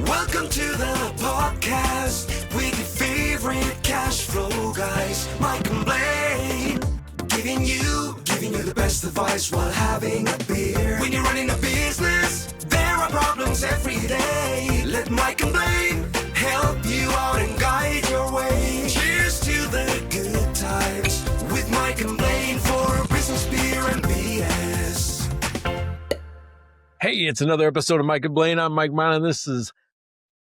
Welcome to the podcast with your favorite cash flow guys, Mike and Blaine. Giving you the best advice while having a beer. When you're running a business, there are problems every day. Let Mike and Blaine help you out and guide your way. Cheers to the good times with Mike and Blaine for business, beer, and BS. Hey, it's another episode of Mike and Blaine. I'm Mike Mine, and this is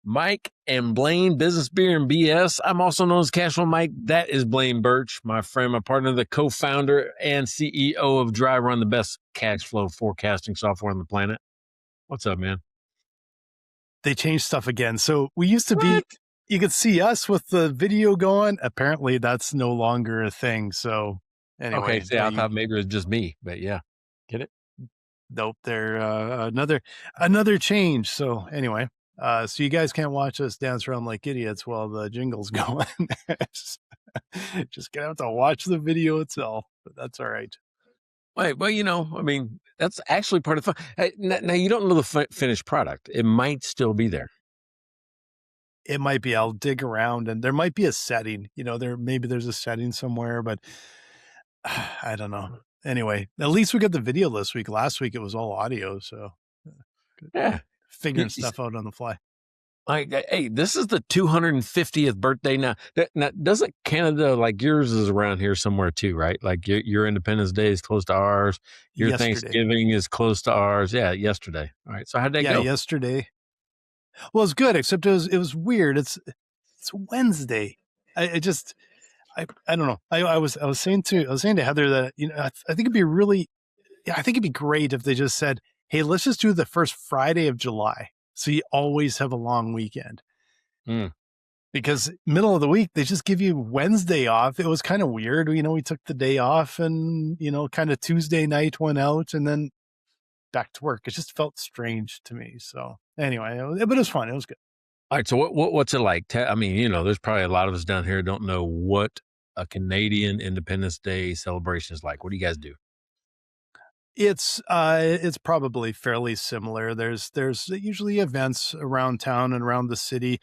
Mike and Blaine, Business, Beer, and BS. I'm also known as Cashflow Mike. That is Blaine Birch, my friend, my partner, the co-founder and CEO of Dry Run, the best cash flow forecasting software on the planet. What's up, man? They changed stuff again. So we used to be, you could see us with the video going. Apparently that's no longer a thing. So anyway. Okay, see, I thought maybe it was just me, but yeah. Get it? Nope, they're another change. So anyway, so you guys can't watch us dance around like idiots while the jingle's going. Just gonna have to watch the video itself, but that's all right. Wait, well, I mean, that's actually part of the fun. Hey, now, you don't know the finished product. It might still be there. It might be. I'll dig around, and there might be a setting. There's a setting somewhere, but I don't know. Anyway, at least we got the video this week. Last week it was all audio, so yeah, figuring stuff out on the fly. Like, hey, this is the 250th birthday now. Now, doesn't Canada, like yours is around here somewhere too, right? Like your Independence Day is close to ours. Your yesterday. Thanksgiving is close to ours. Yeah, yesterday. All right. So how'd that go? Yeah, yesterday. Well, it's good, except it was weird. It's Wednesday. I don't know. I was saying to Heather that I think it'd be great if they just said, hey, let's just do the first Friday of July, so you always have a long weekend. Because middle of the week they just give you Wednesday off. It was kind of weird. We took the day off and kind of Tuesday night went out and then back to work. It just felt strange to me. So anyway, but it was fun. It was good. All right. So what's it like? I mean, there's probably a lot of us down here don't know what a Canadian Independence Day celebration is like. What do you guys do? It's probably fairly similar. There's usually events around town and around the city,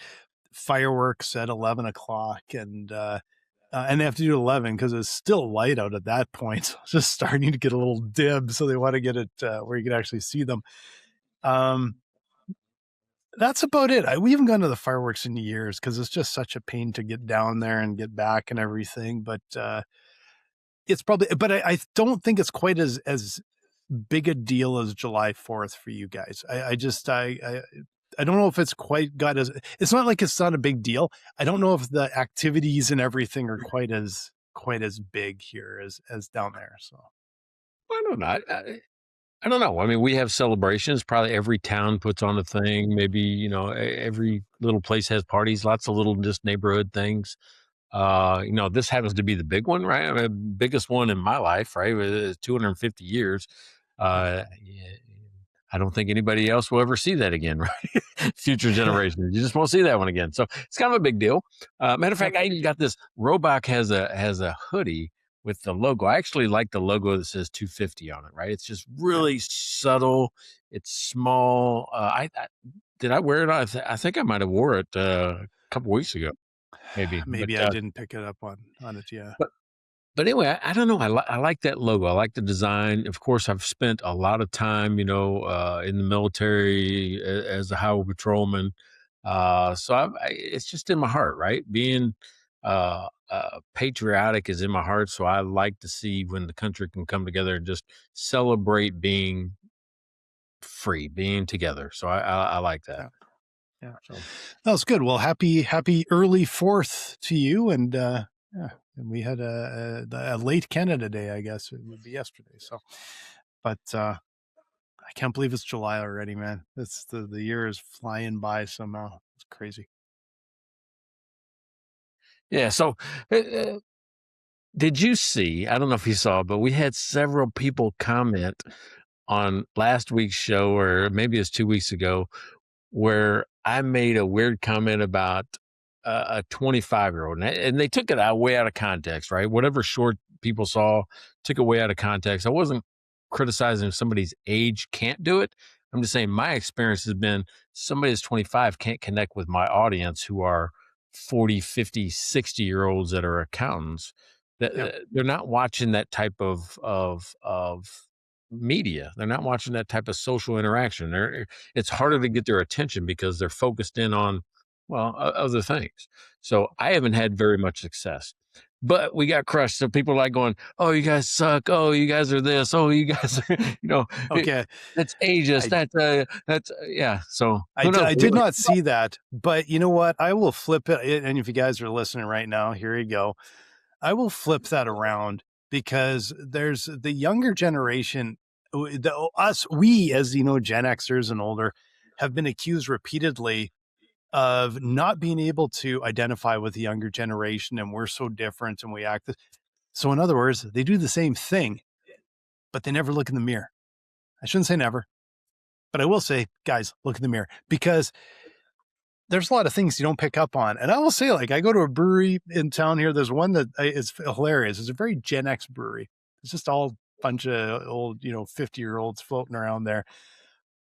fireworks at 11 o'clock and they have to do 11 because it's still light out at that point. So it's just starting to get a little dim. So they want to get it where you can actually see them. That's about it. We haven't gone to the fireworks in years because it's just such a pain to get down there and get back and everything. But it's probably, but I don't think it's quite as big a deal as July 4th for you guys. I don't know if it's quite got as, it's not like it's not a big deal. I don't know if the activities and everything are quite as big here as down there. So I don't know. I don't know. I mean, we have celebrations. Probably every town puts on a thing. Maybe, every little place has parties, lots of little just neighborhood things. This happens to be the big one, right? I mean, biggest one in my life, right? It's 250 years. I don't think anybody else will ever see that again, right? Future generations. You just won't see that one again. So it's kind of a big deal. Matter of fact, I got this. Robach has a hoodie with the logo. I actually like the logo that says 250 on it, right? It's just really subtle. It's small. Did I wear it? I think I might have wore it a couple weeks ago. Maybe I didn't pick it up on it. Yeah. But anyway, I don't know. I like that logo. I like the design. Of course, I've spent a lot of time, in the military as a highway patrolman. So it's just in my heart, right? Being patriotic is in my heart. So I like to see when the country can come together and just celebrate being free, being together. So I like that. Yeah. So that was good. Well, happy early 4th to you. And and we had a late Canada Day, I guess it would be yesterday. So, but I can't believe it's July already, man. It's the year is flying by somehow. It's crazy. Yeah. So did you see, I don't know if you saw, but we had several people comment on last week's show, or maybe it's 2 weeks ago, where I made a weird comment about a 25-year-old, and they took it way out of context, right? Whatever short people saw, took it way out of context. I wasn't criticizing if somebody's age can't do it. I'm just saying my experience has been somebody that's 25 can't connect with my audience who are 40, 50, 60-year-olds that are accountants. That Yeah. they're not watching that type of media. They're not watching that type of social interaction. It's harder to get their attention because they're focused in on, well, other things. So I haven't had very much success. But we got crushed. So people are like going, "Oh, you guys suck. Oh, you guys are this. Oh, you guys are," Okay. that's ageist. That's yeah. So who knows? I did not see that, but you know what? I will flip it. And if you guys are listening right now, here you go. I will flip that around because there's the younger generation, we as Gen Xers and older have been accused repeatedly of not being able to identify with the younger generation, and we're so different and we act. So in other words, they do the same thing, but they never look in the mirror. I shouldn't say never, but I will say, guys, look in the mirror, because there's a lot of things you don't pick up on. And I will say, like, I go to a brewery in town here. There's one that is hilarious. It's a very Gen X brewery. It's just all a bunch of old, 50-year-olds floating around there.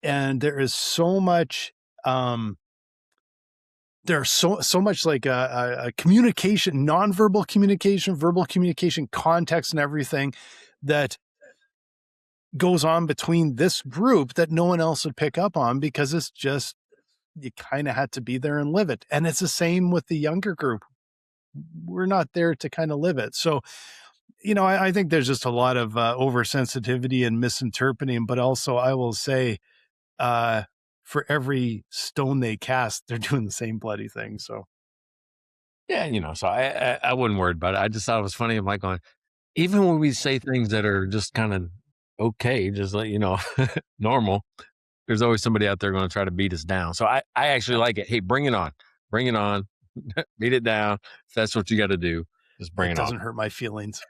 And there is so much, there's so much like a communication, nonverbal communication, verbal communication, context and everything that goes on between this group that no one else would pick up on, because it's just, you kind of had to be there and live it. And it's the same with the younger group. We're not there to kind of live it. So, I think there's just a lot of oversensitivity and misinterpreting, but also I will say, for every stone they cast, they're doing the same bloody thing. So yeah, so I wouldn't worry about it. I just thought it was funny. I'm like going, even when we say things that are just kind of okay, just like, normal, there's always somebody out there going to try to beat us down. So I actually like it. Hey, bring it on, beat it down. If that's what you got to do, just bring it on. It doesn't hurt my feelings.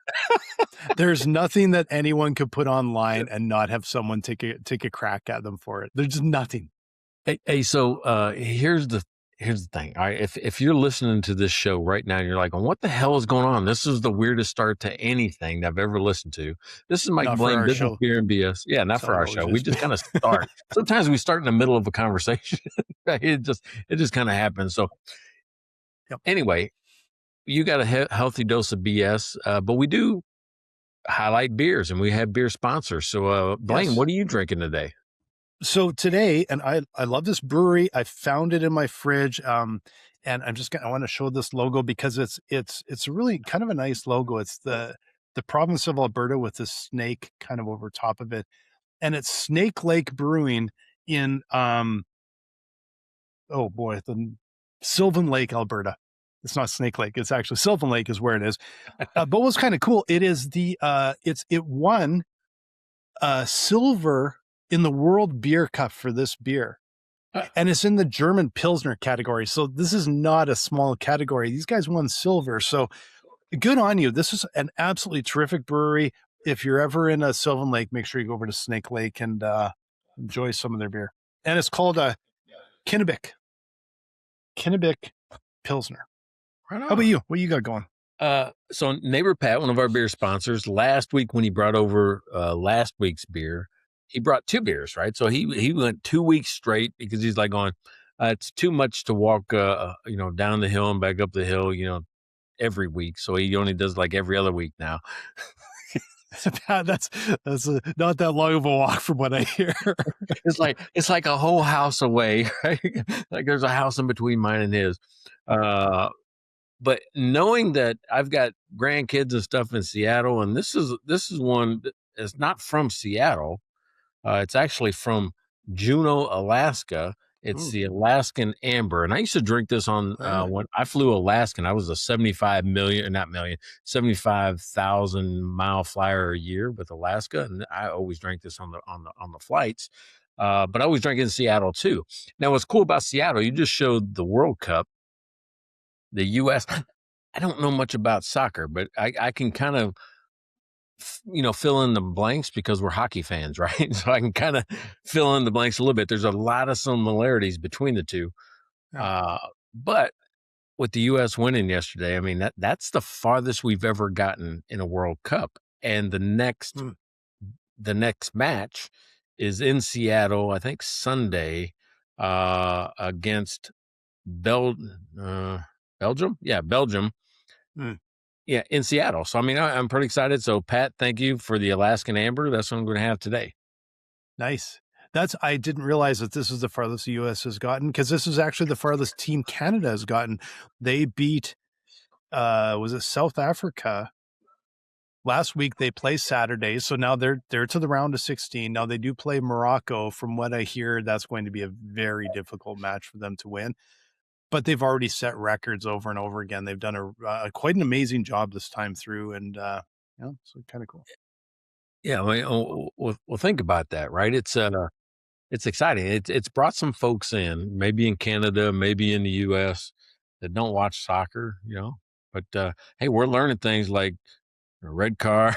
There's nothing that anyone could put online and not have someone take a crack at them for it. There's just nothing. So here's the thing. All right, if you're listening to this show right now and you're like, what the hell is going on? This is the weirdest start to anything that I've ever listened to. This is Mike Blaine, Business Beer and BS. Yeah, not for our show. We just kind of start. Sometimes we start in the middle of a conversation. It just kind of happens. So anyway, you got a healthy dose of BS, but we do highlight beers and we have beer sponsors. So Blaine, what are you drinking today? So today, and I love this brewery. I found it in my fridge. And I want to show this logo because it's really kind of a nice logo. It's the province of Alberta with this snake kind of over top of it. And it's Snake Lake Brewing in, the Sylvan Lake, Alberta. It's not Snake Lake. It's actually Sylvan Lake is where it is. But what's kind of cool, it is it won silver in the World Beer Cup for this beer. And it's in the German Pilsner category. So this is not a small category. These guys won silver. So good on you. This is an absolutely terrific brewery. If you're ever in a Sylvan Lake, make sure you go over to Snake Lake and enjoy some of their beer. And it's called a Kennebec Pilsner. Right on. How about you? What you got going? So neighbor Pat, one of our beer sponsors, last week when he brought over last week's beer, he brought 2 beers, right? So he went 2 weeks straight because he's like going, it's too much to walk, down the hill and back up the hill, every week. So he only does like every other week now. That's not that long of a walk from what I hear. It's like a whole house away, right? Like there's a house in between mine and his. But knowing that I've got grandkids and stuff in Seattle, and this is one that's not from Seattle. It's actually from Juneau, Alaska. It's the Alaskan Amber. And I used to drink this on when I flew Alaskan. I was a 75,000 mile flyer a year with Alaska. And I always drank this on the flights. But I always drank it in Seattle too. Now, what's cool about Seattle, you just showed the World Cup, the U.S. I don't know much about soccer, but I can kind of, fill in the blanks because we're hockey fans, right? So I can kind of fill in the blanks a little bit. There's a lot of similarities between the two. But with the U.S. winning yesterday, I mean, that's the farthest we've ever gotten in a World Cup. And the next match is in Seattle, I think Sunday, against Bel Belgium. Yeah, Belgium. Mm, Yeah, in Seattle. So I mean, I'm pretty excited. So Pat, thank you for the Alaskan Amber. That's what I'm going to have today. nice. I didn't realize that this is the farthest the U.S. has gotten, because this is actually the farthest Team Canada has gotten. They beat, was it South Africa? Last week they play Saturday, so now they're to the round of 16. Now they do play Morocco. From what I hear, that's going to be a very difficult match for them to win. But they've already set records over and over again. They've done a quite an amazing job this time through, and yeah, so kind of cool. Yeah, I mean, well, think about that, right? It's exciting. It's brought some folks in, maybe in Canada, maybe in the U.S. that don't watch soccer, you know. But hey, we're learning things like a red card,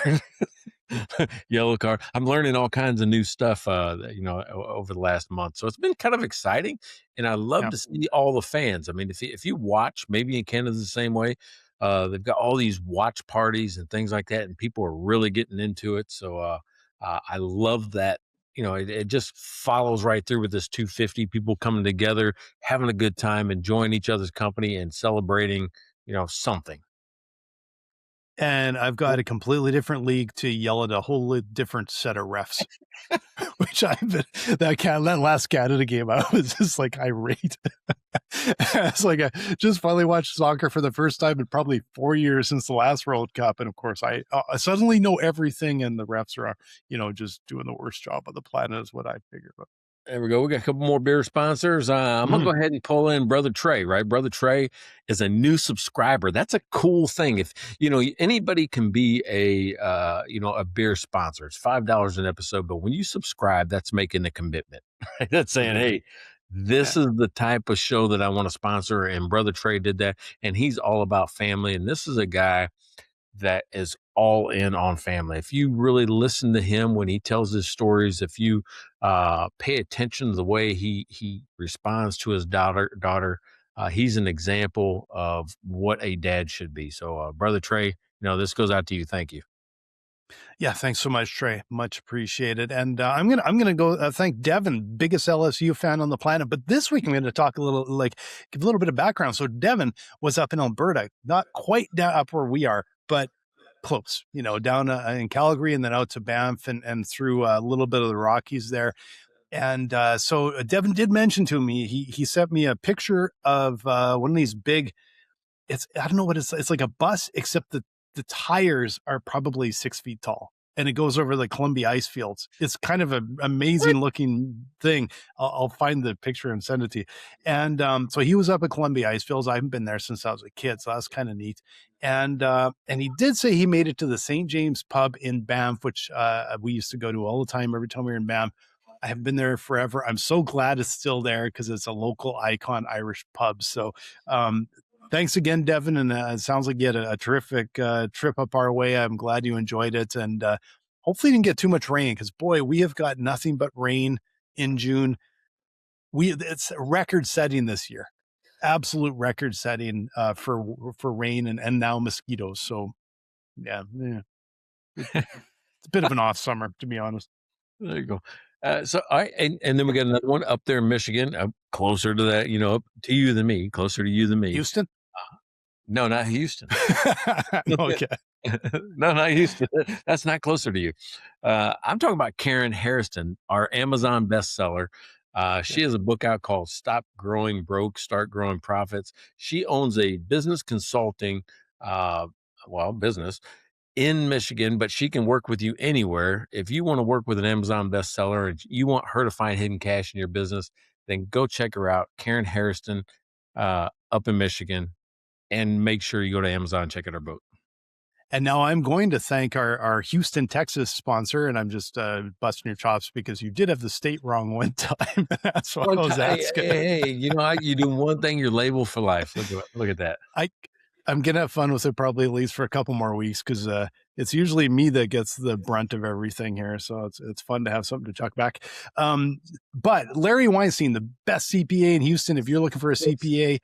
yellow card. I'm learning all kinds of new stuff, over the last month. So it's been kind of exciting, and I love Yeah. to see all the fans. I mean, if you watch, maybe in Canada the same way, they've got all these watch parties and things like that, and people are really getting into it. So I love that. It just follows right through with this 250 people coming together, having a good time, enjoying each other's company, and celebrating, something. And I've got a completely different league to yell at a whole different set of refs, which that last Canada game, I was just like irate. It's like I just finally watched soccer for the first time in probably 4 years since the last World Cup, and of course I suddenly know everything, and the refs are, just doing the worst job on the planet, is what I figured. But There we go. We got a couple more beer sponsors. I'm gonna go ahead and pull in Brother Trey, right? Brother Trey is a new subscriber. That's a cool thing. If anybody can be a beer sponsor. It's $5 an episode, but when you subscribe, that's making a commitment. Right? That's saying, hey, this is the type of show that I want to sponsor. And Brother Trey did that, and he's all about family. And this is a guy that is all in on family. If you really listen to him when he tells his stories, if you pay attention to the way he responds to his daughter, he's an example of what a dad should be. So, Brother Trey, this goes out to you. Thank you. yeah, thanks so much, Trey. Much appreciated. And I'm gonna go thank Devin, biggest LSU fan on the planet. But this week I'm going to talk give a little bit of background. So Devin was up in Alberta, not quite down up where we are, but close. Down in Calgary, and then out to Banff, and through a little bit of the Rockies there. And so Devin did mention to me, he sent me a picture of one of these big, I don't know what it's like a bus, except the tires are probably 6 feet tall, and it goes over the Columbia ice fields. It's kind of an amazing looking thing. I'll find the picture and send it to you. And so he was up at Columbia ice fields. I haven't been there since I was a kid, so that's kind of neat. And he did say he made it to the St. James pub in Banff, which we used to go to all the time, every time we were in Banff. I have been there forever. I'm so glad it's still there, because it's a local icon Irish pub. So thanks again, Devin. And it sounds like you had a terrific trip up our way. I'm glad you enjoyed it. And hopefully you didn't get too much rain, because, boy, we have got nothing but rain in June. It's record setting this year, absolute record setting for rain and now mosquitoes. So, yeah. It's a bit of an off summer, to be honest. There you go. So and then we got another one up there in Michigan, closer to that, up to you than me, closer to you than me. Houston? No, not Houston. Okay. No, not Houston. That's not closer to you. I'm talking about Karen Hairston, our Amazon bestseller. She has a book out called Stop Growing Broke, Start Growing Profits. She owns a business consulting, business in Michigan, but she can work with you anywhere. If you want to work with an Amazon bestseller and you want her to find hidden cash in your business, then go check her out, Karen Hairston, up in Michigan, and make sure you go to Amazon and check out her book. And now I'm going to thank our Houston, Texas sponsor, and I'm just busting your chops because you did have the state wrong one time. That's what I was asking. Hey, you do one thing, you're labeled for life. Look at that. I'm going to have fun with it probably at least for a couple more weeks, because it's usually me that gets the brunt of everything here. So it's fun to have something to chuck back. But Larry Weinstein, the best CPA in Houston. If you're looking for a CPA,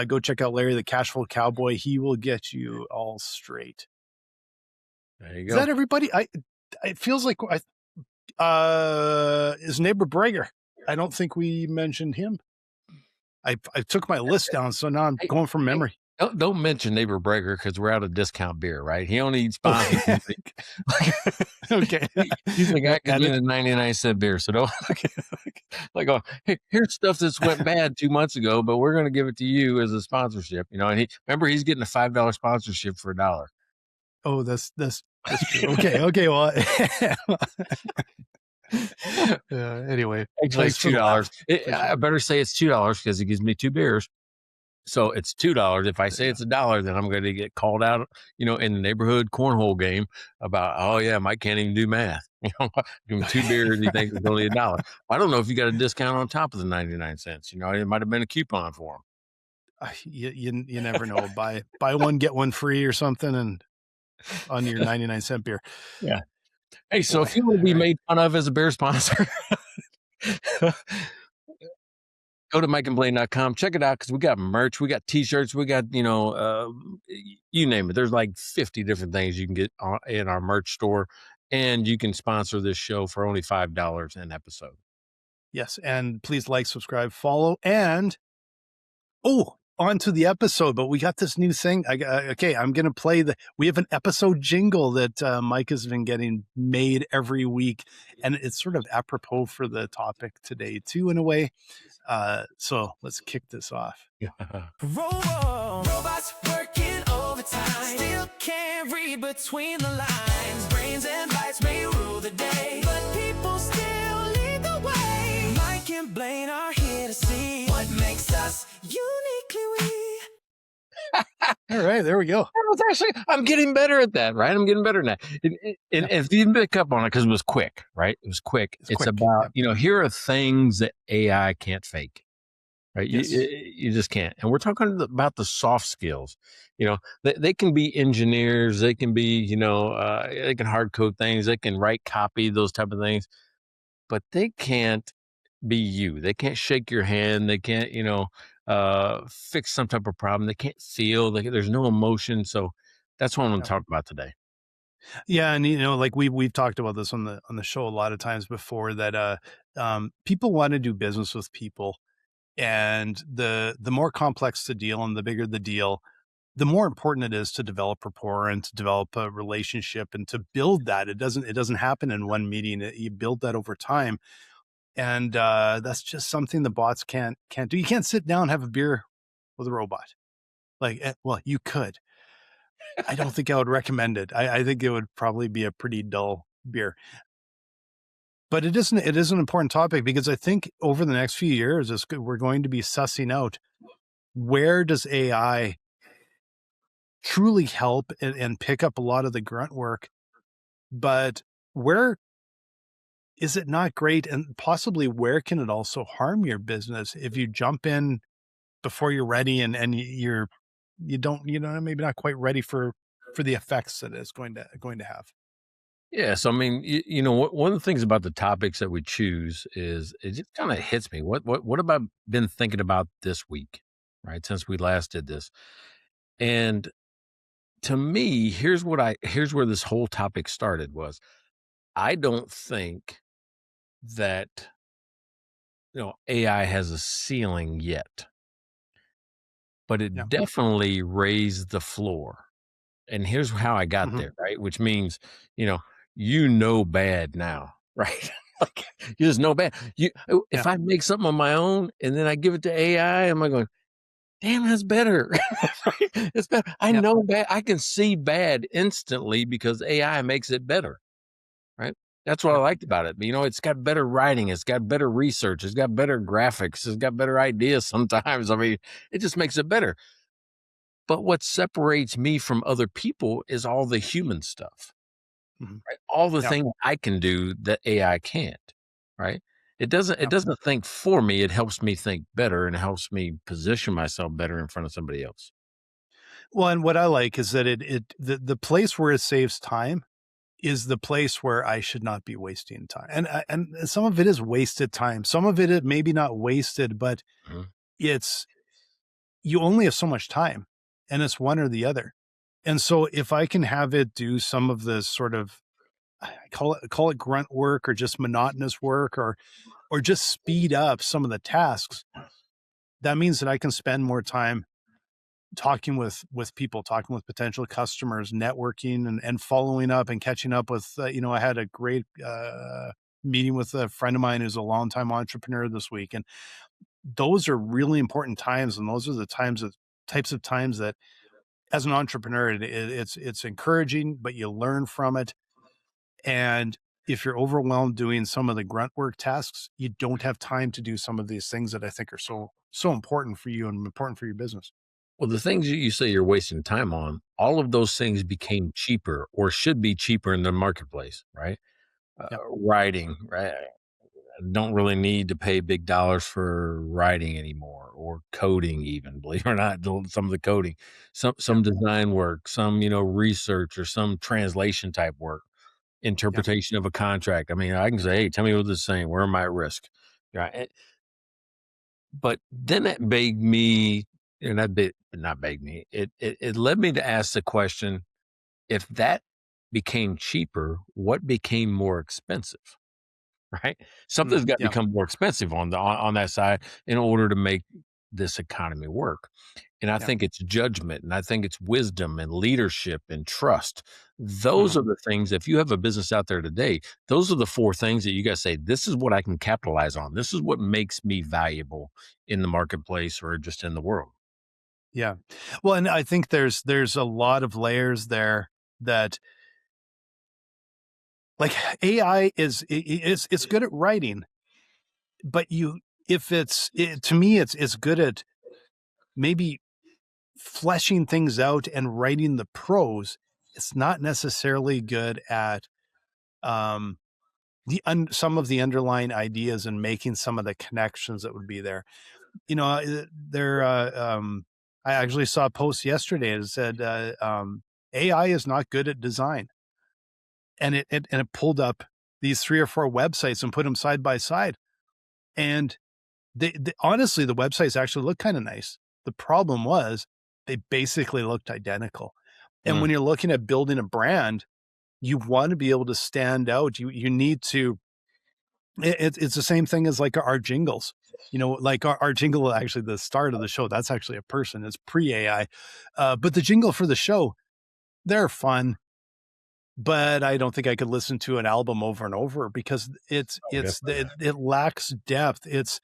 go check out Larry, the Cash Flow Cowboy. He will get you all straight. There you go. Is that everybody? It feels like Is neighbor Brager. I don't think we mentioned him. I took my list down, so now I'm going from memory. Don't mention neighbor Breger because we're out of discount beer, right? He only sponsors. Okay. He's the guy giving a 99-cent beer. So don't like, oh, hey, here's stuff that's went bad 2 months ago, but we're going to give it to you as a sponsorship. And remember he's getting a $5 sponsorship for $1. Oh, that's true. Okay. Well, anyway, actually, it's $2. I better say it's $2 because he gives me 2 beers. So it's $2. If I say it's $1, then I'm going to get called out, in the neighborhood cornhole game about, oh yeah, Mike can't even do math. Give him 2 beers, he thinks it's only $1. I don't know if you got a discount on top of the 99 cents. It might have been a coupon for him. You never know. Buy one get one free or something, and on your 99-cent beer. Yeah. Hey, so if you want to be made fun of as a beer sponsor, go to mikeandblaine.com. Check it out because we got merch, we got T-shirts, we got you name it. There's like 50 different things you can get in our merch store, and you can sponsor this show for only $5 an episode. Yes, and please like, subscribe, follow, and on to the episode. But we got this new thing. I'm going to play we have an episode jingle that Mike has been getting made every week, and it's sort of apropos for the topic today too, in a way. So let's kick this off. Robots working overtime, still can't read between the lines. Brains and bytes may rule the day, but people still lead the way. Mike and Blaine are here to see what makes us uniquely we. All right, there we go. I'm getting better at that, right? I'm getting better at that. And if you didn't pick up on it, because it was quick, right? It was quick. It's about, here are things that AI can't fake, right? Yes. You just can't. And we're talking about the soft skills. They can be engineers. They can be, they can hard code things. They can write copy, those type of things. But they can't be you. They can't shake your hand. They can't, fix some type of problem. They can't feel. There's no emotion. So that's what I'm going to talk about today. Yeah, and like we've talked about this on the show a lot of times before, that people want to do business with people, and the more complex the deal and the bigger the deal, the more important it is to develop rapport and to develop a relationship and to build that. It doesn't happen in one meeting. You build that over time. And that's just something the bots can't do. You can't sit down and have a beer with a robot. Well, you could. I don't think I would recommend it. I think it would probably be a pretty dull beer. But it is an important topic, because I think over the next few years, we're going to be sussing out, where does AI truly help and pick up a lot of the grunt work, but where is it not great? And possibly where can it also harm your business if you jump in before you're ready and you don't, maybe not quite ready for the effects that it's going to have. Yeah. So, I mean, one of the things about the topics that we choose is it just kind of hits me. What have I been thinking about this week, right? Since we last did this. And to me, here's where this whole topic started was, I don't think that AI has a ceiling yet, but it definitely raised the floor. And here's how I got there, right? Which means bad now, right? Like, you just know bad. If I make something on my own and then I give it to AI, am I going, damn, that's better? It's better. I know bad. I can see bad instantly because AI makes it better, right? That's what I liked about it. It's got better writing. It's got better research. It's got better graphics. It's got better ideas sometimes. I mean, it just makes it better. But what separates me from other people is all the human stuff, right? All the things I can do that AI can't, right? It doesn't think for me. It helps me think better, and it helps me position myself better in front of somebody else. Well, and what I like is that the place where it saves time is the place where I should not be wasting time. And some of it is wasted time. Some of it maybe not wasted, but it's, you only have so much time, and it's one or the other. And so if I can have it do some of the sort of call it grunt work or just monotonous work or just speed up some of the tasks, that means that I can spend more time talking with people, talking with potential customers, networking and following up and catching up with, I had a great meeting with a friend of mine who's a longtime entrepreneur this week. And those are really important times. And those are the types of times that as an entrepreneur, it's encouraging, but you learn from it. And if you're overwhelmed doing some of the grunt work tasks, you don't have time to do some of these things that I think are so important for you and important for your business. Well, the things you say you're wasting time on, all of those things became cheaper or should be cheaper in the marketplace, right? Yep. Writing, right? Don't really need to pay big dollars for writing anymore, or coding even, believe it or not, some of the coding, some Yep. design work, some, research or some translation type work, Yep. interpretation of a contract. I mean, I can say, hey, tell me what this is saying. Where am I at risk? Right. But then it begged me, and not begged me, it led me to ask the question, if that became cheaper, what became more expensive? Right? Something's got to Yep. become more expensive on that side in order to make this economy work. And I Yep. think it's judgment, and I think it's wisdom and leadership and trust. Those Mhm. are the things, if you have a business out there today, those are the four things that you got to say, this is what I can capitalize on. This is what makes me valuable in the marketplace or just in the world. Yeah. Well, and I think there's a lot of layers there that, like, AI it's good at writing, but if to me, it's good at maybe fleshing things out and writing the prose. It's not necessarily good at um some of the underlying ideas and making some of the connections that would be there. There I actually saw a post yesterday that said AI is not good at design, and it pulled up these 3 or 4 websites and put them side by side, and honestly, the websites actually look kind of nice. The problem was they basically looked identical. And when Mm. you're looking at building a brand, you want to be able to stand out. You need to. It's the same thing as like our jingles. Like our jingle, actually, the start of the show, that's actually a person. It's pre AI, but the jingle for the show, they're fun. But I don't think I could listen to an album over and over because Oh, definitely it lacks depth. It's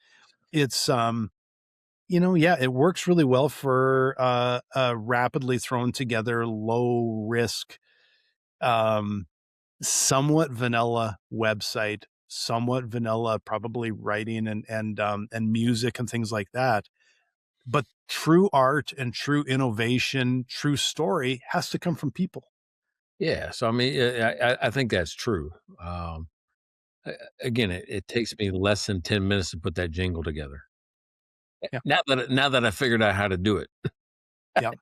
yeah, it works really well for a rapidly thrown together, low risk, um, somewhat vanilla website, somewhat vanilla, probably writing and music and things like that. But true art and true innovation, true story has to come from people. Yeah. So, I mean, I think that's true. A- Again, it takes me less than 10 minutes to put that jingle together. Yeah, Now that I figured out how to do it. yeah,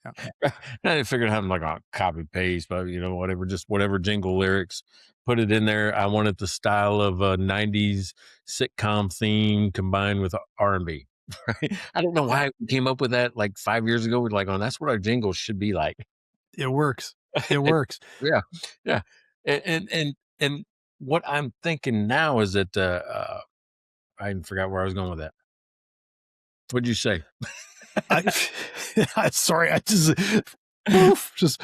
yeah, I didn't figure out how to like copy paste, but whatever, just whatever jingle lyrics, put it in there. I wanted the style of a '90s sitcom theme combined with R&B. Right? I don't know yeah. why we came up with that like 5 years ago. We're like, oh, that's what our jingles should be like. It works. It And- works. yeah, yeah. And what I'm thinking now is that I forgot where I was going with that. What'd you say? I, I'm sorry. I just, poof, just,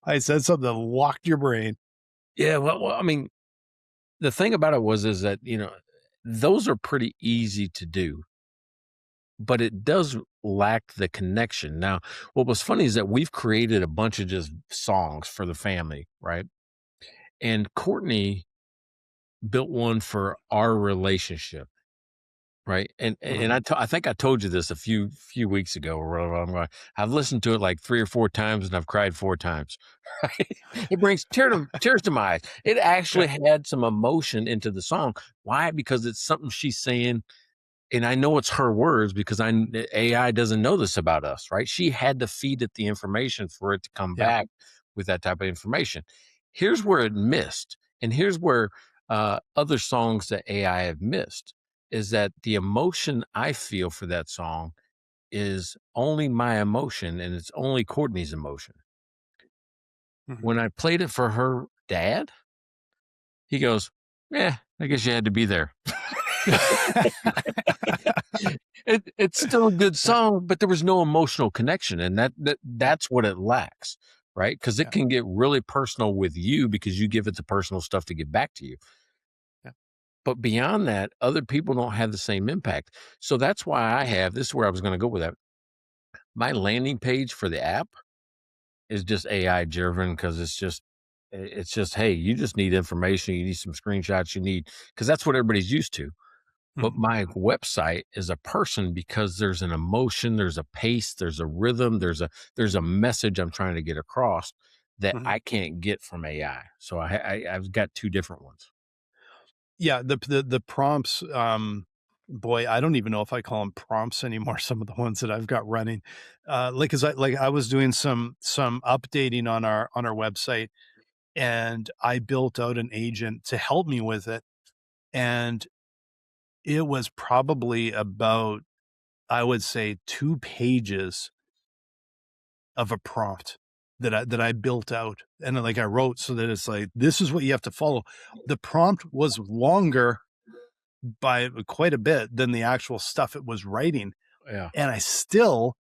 I said something that locked your brain. Yeah, well, I mean, the thing about it is that, those are pretty easy to do, but it does lack the connection. Now, what was funny is that we've created a bunch of just songs for the family, right? And Courtney built one for our relationship. Right. And Mhm. I think I told you this a few weeks ago or whatever. I've listened to it like 3 or 4 times and I've cried 4 times. Right. It brings tears to my eyes. It Yeah. actually had some emotion into the song. Why? Because it's something she's saying, and I know it's her words because AI doesn't know this about us, right? She had to feed it the information for it to come Yeah. back with that type of information. Here's where it missed, and here's where other songs that AI have missed is that the emotion I feel for that song is only my emotion, and it's only Courtney's emotion. Mhm. When I played it for her dad, He goes, "Yeah, I guess you had to be there." It's still a good song, but there was no emotional connection, and that's what it lacks, right? Because it Yeah. can get really personal with you because you give it the personal stuff to get back to you. Yeah. But beyond that, other people don't have the same impact. So that's why I have this is where I was going to go with that. My landing page for the app is just AI driven because it's just, hey, you just need information, you need some screenshots, you need because that's what everybody's used to. But Mhm. my website is a person because there's an emotion, there's a pace, there's a rhythm, there's a message I'm trying to get across that Mhm. I can't get from AI. So I've got two different ones. Yeah, the prompts, boy, I don't even know if I call them prompts anymore, some of the ones that I've got running. Like, 'cause I was doing some updating on our website, and I built out an agent to help me with it, and it was probably about, I would say, 2 pages of a prompt that I built out, and then, like, I wrote so that it's like, "This is what you have to follow." The prompt was longer by quite a bit than the actual stuff it was writing, Yeah. and I still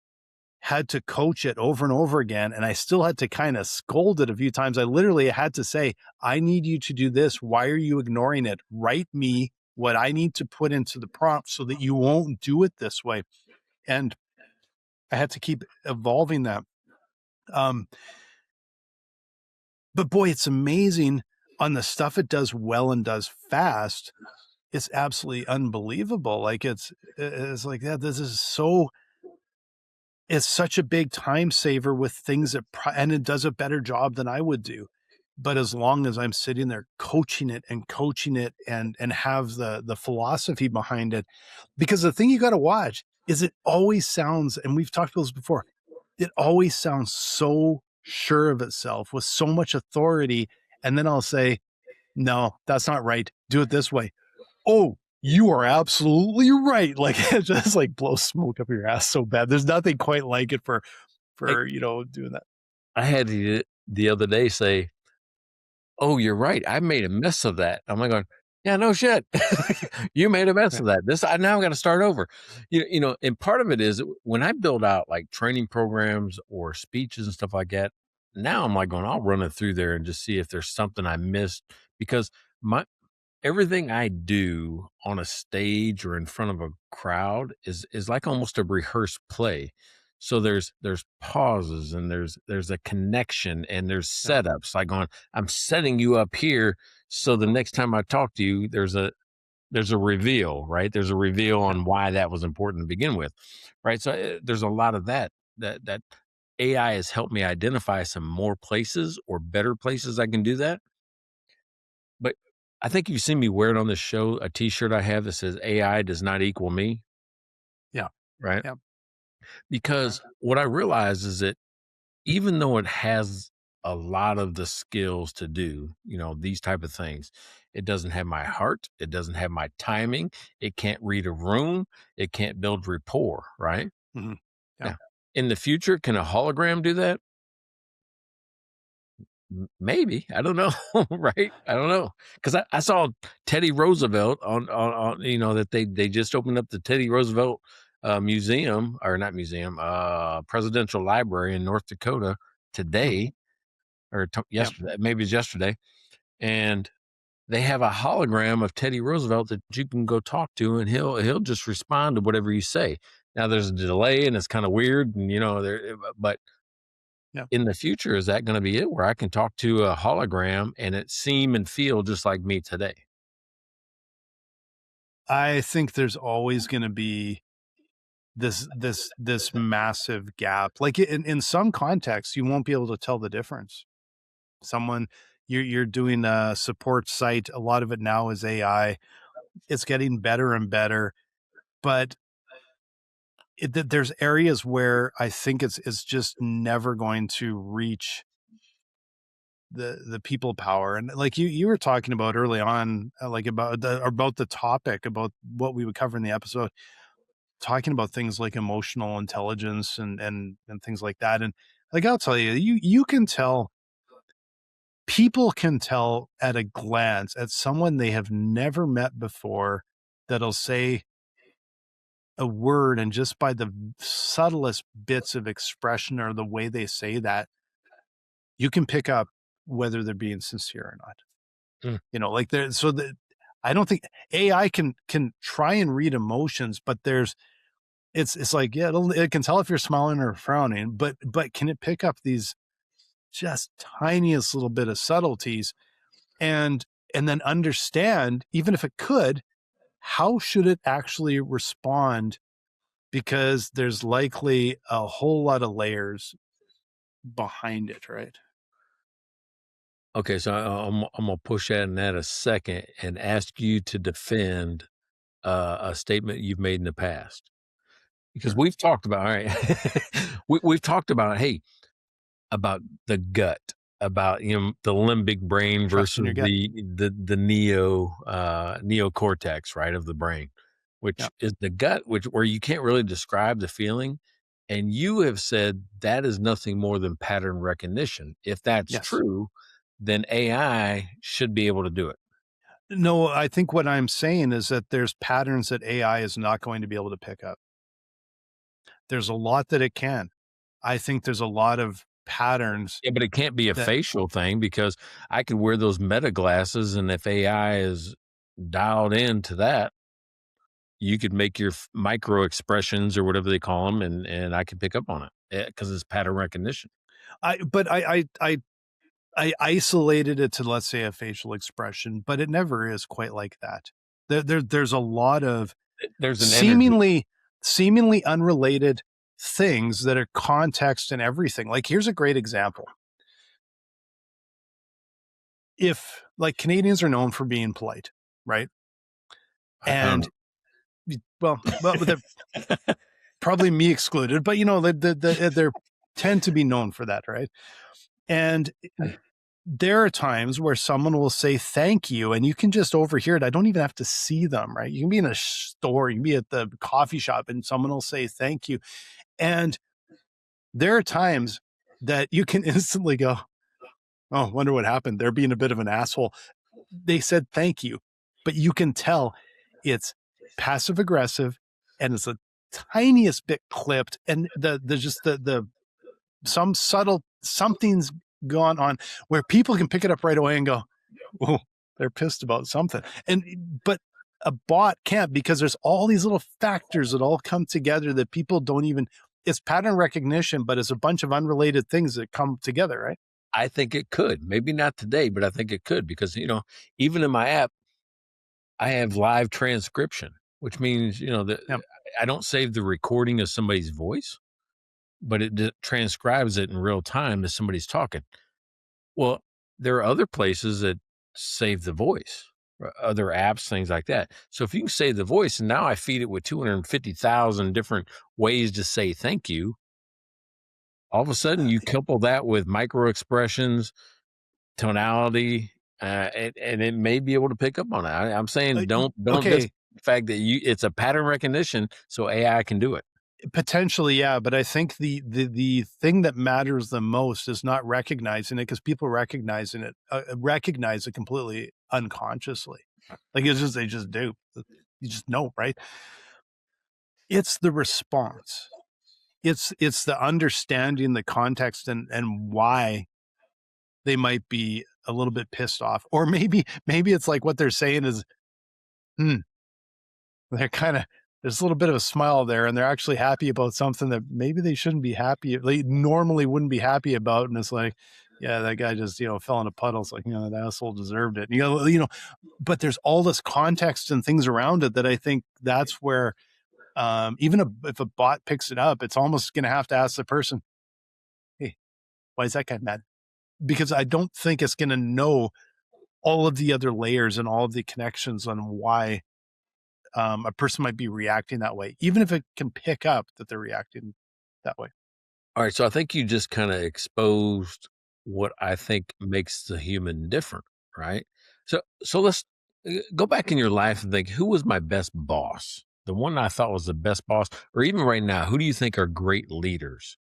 had to coach it over and over again, and I still had to kinda scold it a few times. I literally had to say, "I need you to do this. Why are you ignoring it? Write me what I need to put into the prompt so that you won't do it this way." And I had to keep evolving that. Um, but boy, it's amazing on the stuff it does well and does fast. It's absolutely unbelievable. Like, it's like, yeah, this is so it's such a big time saver with things that and it does a better job than I would do. But as long as I'm sitting there coaching it and have the philosophy behind it, because the thing you got to watch is it always sounds, and we've talked about this before, it always sounds so sure of itself with so much authority. And then I'll say, no, that's not right. Do it this way. Oh, you are absolutely right. Like, it just like blows smoke up your ass so bad. There's nothing quite like it for I, doing that. I had the other day say, "Oh, you're right. I made a mess of that." I'm like going, "Yeah, no shit. You made a mess Yeah. of that. This I now got to start over." And part of it is when I build out like training programs or speeches and stuff like that. Now I'm like going, I'll run it through there and just see if there's something I missed because my everything I do on a stage or in front of a crowd is like almost a rehearsed play. So there's pauses and there's a connection and there's Yeah. setups like on I'm setting you up here so the next time I talk to you there's a reveal, right? There's a reveal Yeah. on why that was important to begin with. Right? So there's a lot of that AI has helped me identify some more places or better places I can do that. But I think you've seen me wear it on this show, a T-shirt I have that says AI does not equal me, Yeah. right? Yeah. Because what I realize is that even though it has a lot of the skills to do, these type of things, it doesn't have my heart, it doesn't have my timing, it can't read a room, it can't build rapport, right? Mhm. Yeah. Now, in the future, can a hologram do that? Maybe. I don't know. Right? I don't know. Because I saw Teddy Roosevelt on that they just opened up the Teddy Roosevelt museum, or not museum, presidential library in North Dakota Mhm. today, or Yeah. yesterday, maybe it's yesterday. And they have a hologram of Teddy Roosevelt that you can go talk to, and he'll just respond to whatever you say. Now there's a delay, and it's kind of weird, and but Yeah. in the future, is that gonna be it where I can talk to a hologram and it seem and feel just like me today? I think there's always gonna be this massive gap. Like, in some contexts, you won't be able to tell the difference. Someone you're doing a support site, a lot of it now is AI. It's getting better and better, but there's areas where I think it's just never going to reach the people power. And like you were talking about early on, like about the topic, about what we would cover in the episode, talking about things like emotional intelligence and things like that. And like, I'll tell you, you can tell people can tell at a glance at someone they have never met before that'll say a word, and just by the subtlest bits of expression or the way they say that, you can pick up whether they're being sincere or not. Mm. Like I don't think AI can try and read emotions, but it's like, yeah, it can tell if you're smiling or frowning, but can it pick up these just tiniest little bit of subtleties and then understand, even if it could, how should it actually respond? Because there's likely a whole lot of layers behind it, right? Okay, so I'm gonna push that in that a second and ask you to defend a statement you've made in the past, because Sure. we've talked about, all right, we've talked about, hey, about the gut, about the limbic brain Trust in versus your gut. the neocortex, right, of the brain, Yeah. which is the gut, which where you can't really describe the feeling. And you have said that is nothing more than pattern recognition. If that's Yes. true, then AI should be able to do it. No, I think what I'm saying is that there's patterns that AI is not going to be able to pick up. There's a lot that it can. I think there's a lot of patterns Yeah, but it can't be a that facial thing, because I could wear those meta glasses, and if AI is dialed into that, you could make your micro expressions or whatever they call them, and I could pick up on it because it's pattern recognition. I isolated it to, let's say, a facial expression, but it never is quite like that. There's a lot of There's an energy. seemingly unrelated things that are context and everything. Like, here's a great example. If, like, Canadians are known for being polite, right? I don't And well, they're probably me excluded, but they're tend to be known for that, right? And there are times where someone will say thank you, and you can just overhear it. I don't even have to see them, right? You can be in a store, you can be at the coffee shop, and someone will say thank you. And there are times that you can instantly go, oh, wonder what happened. They're being a bit of an asshole. They said thank you, but you can tell it's passive aggressive, and it's the tiniest bit clipped, and the some subtle something's gone on where people can pick it up right away and go, oh, they're pissed about something. But a bot can't, because there's all these little factors that all come together that people don't even, it's pattern recognition, but it's a bunch of unrelated things that come together, right? I think it could. Maybe not today, but I think it could, because even in my app, I have live transcription, which means that Yeah. I don't save the recording of somebody's voice, but it transcribes it in real time as somebody's talking. Well, there are other places that save the voice, other apps, things like that. So if you can save the voice, and now I feed it with 250,000 different ways to say thank you, all of a sudden you couple that with micro expressions, tonality, and it may be able to pick up on it. I'm saying don't Okay. the fact that it's a pattern recognition, so AI can do it. Potentially, yeah, but I think the thing that matters the most is not recognizing it, because people recognize it completely unconsciously. Like, they just do. You just know, right? It's the response. It's the understanding the context and why they might be a little bit pissed off, or maybe it's like what they're saying is, they're kind of, there's a little bit of a smile there, and they're actually happy about something that maybe they shouldn't be happy. They normally wouldn't be happy about. And it's like, yeah, that guy just, fell in a puddle. It's like, that asshole deserved it. But there's all this context and things around it that I think that's where, even if a bot picks it up, it's almost going to have to ask the person, hey, why is that guy mad? Because I don't think it's going to know all of the other layers and all of the connections on why a person might be reacting that way, even if it can pick up that they're reacting that way. All right, so I think you just kind of exposed what I think makes the human different, right? So let's go back in your life and think, who was my best boss? The one I thought was the best boss, or even right now, who do you think are great leaders?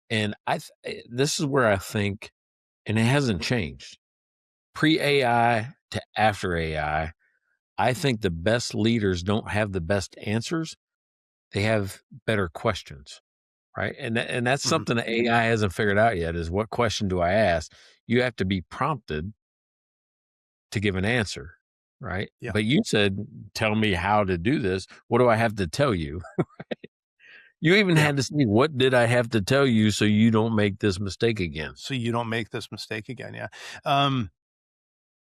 And this is where I think, and it hasn't changed. pre-AI to after AI, I think the best leaders don't have the best answers. They have better questions, right? And that's Mhm. something that AI hasn't figured out yet is what question do I ask? You have to be prompted to give an answer, right? Yeah. But you said, tell me how to do this. What do I have to tell you? You even Yeah. had to say, what did I have to tell you so you don't make this mistake again? So you don't make this mistake again. Yeah.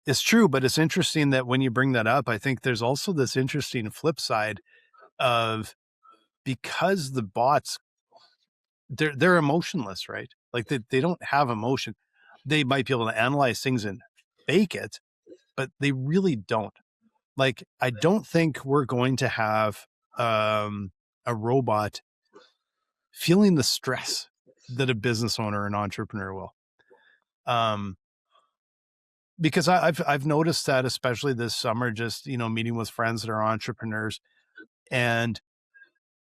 It's true, but it's interesting that when you bring that up, I think there's also this interesting flip side of because the bots they're emotionless, right? Like they don't have emotion. They might be able to analyze things and fake it, but they really don't. Like I don't think we're going to have a robot feeling the stress that a business owner and entrepreneur will. Um because I've noticed that especially this summer, just meeting with friends that are entrepreneurs, and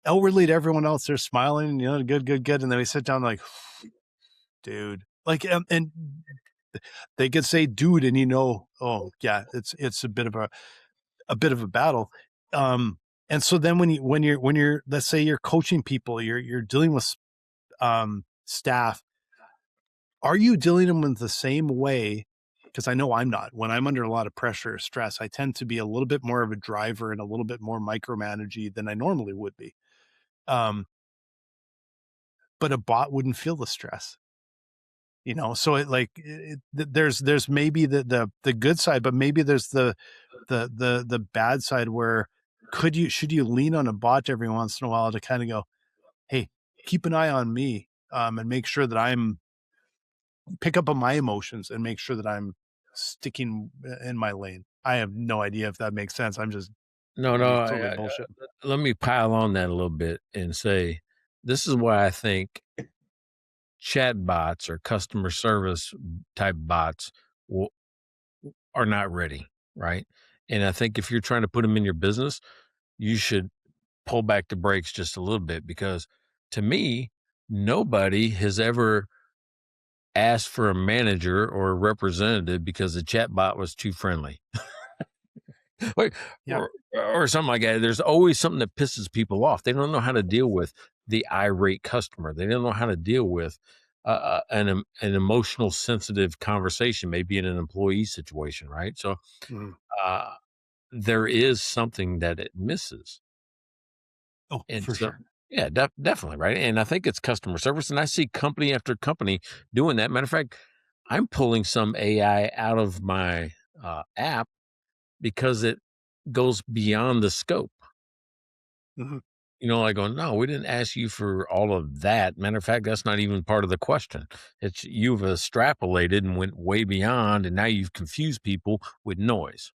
outwardly to everyone else, they're smiling, good, good, good, and then we sit down like, dude, like, and they could say, dude, and oh yeah, it's a bit of a battle. And so then when you're let's say you're coaching people, you're dealing with staff, are you dealing them with the same way? Because I know I'm not. When I'm under a lot of pressure or stress, I tend to be a little bit more of a driver and a little bit more micromanagey than I normally would be. Um, but a bot wouldn't feel the stress, So there's maybe the good side, but maybe there's the bad side where should you lean on a bot every once in a while to kind of go, hey, keep an eye on me, and make sure that I'm pick up on my emotions and make sure that I'm sticking in my lane. I have no idea if that makes sense. I'm just No, maybe no. totally bullshit. Let me pile on that a little bit and say this is why I think chat bots or customer service type bots will, are not ready, right? And I think if you're trying to put them in your business, you should pull back the brakes just a little bit because to me, nobody has ever asked for a manager or a representative because the chat bot was too friendly. Like, Yeah. or something like that. There's always something that pisses people off. They don't know how to deal with the irate customer. They don't know how to deal with an emotional, sensitive conversation, maybe in an employee situation, right? So Mhm. uh, there is something that it misses, Oh, and for so sure. yeah, definitely, right. And I think it's customer service, and I see company after company doing that. Matter of fact, I'm pulling some AI out of my app because it goes beyond the scope. Mhm. Like going, no, we didn't ask you for all of that. Matter of fact, that's not even part of the question. It's you've extrapolated and went way beyond, and now you've confused people with noise.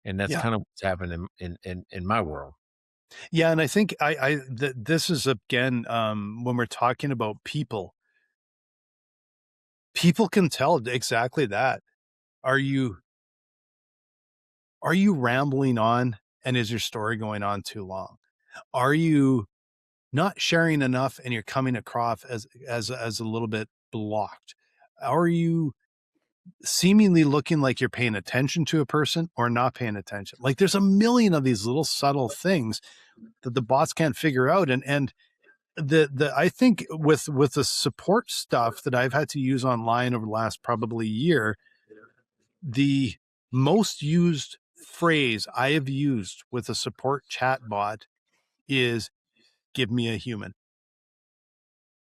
And that's Yeah. kind of what's happening in my world. Yeah. And I think this is again, when we're talking about people can tell exactly that. Are you rambling on, and is your story going on too long? Are you not sharing enough and you're coming across as a little bit blocked? Are you seemingly looking like you're paying attention to a person or not paying attention? Like there's a million of these little subtle things that the bots can't figure out. And the I think with the support stuff that I've had to use online over the last probably year, the most used phrase I have used with a support chat bot is give me a human.